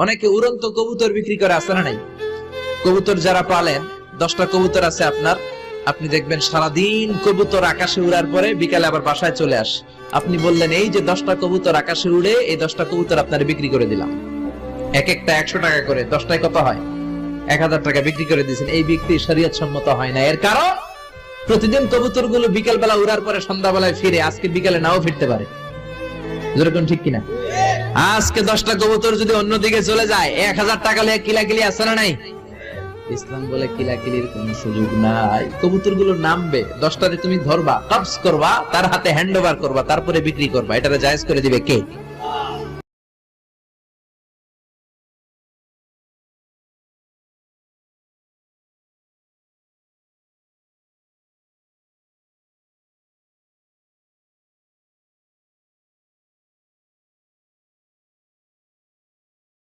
অনেকে উড়ন্ত কবুতর বিক্রি করে, আছে না নাই? কবুতর যারা পালেন, 10টা কবুতর আছে আপনার, আপনি দেখবেন সারাদিন কবুতর আকাশে উড়ার পরে বিকালে আবার বাসায় চলে আসে। আপনি বললেন এই যে 10টা কবুতর আকাশে উড়ে, এই 10টা কবুতর আপনার বিক্রি করে দিলাম, এক একটা 100 টাকা করে, 10টায় কত হয়? 1000 টাকা বিক্রি করে দিয়েছেন। এই বিক্রি শরীয়ত সম্মত হয় না। এর কারণ প্রতিদিন কবুতর গুলো বিকেল বেলা উড়ার পরে সন্ধ্যাবেলায় ফিরে, আজকে বিকালে নাও ফিরতে পারে। যেরকম ঠিক কিনা? আজকে 10টা কবুতর যদি অন্যদিকে চলে যায়, 1000 টাকা লিয়ে কিলাকিলি আছে না নাই? ইসলাম বলে কিলাকিলির কোন সুযোগ নাই। কবুতর গুলো নামবে, 10টারে তুমি ধরবা, কবজ করবা, তার হাতে হ্যান্ড ওভার করবা, তারপরে বিক্রি করবা। এটারে জায়েজ করে দিবে কে?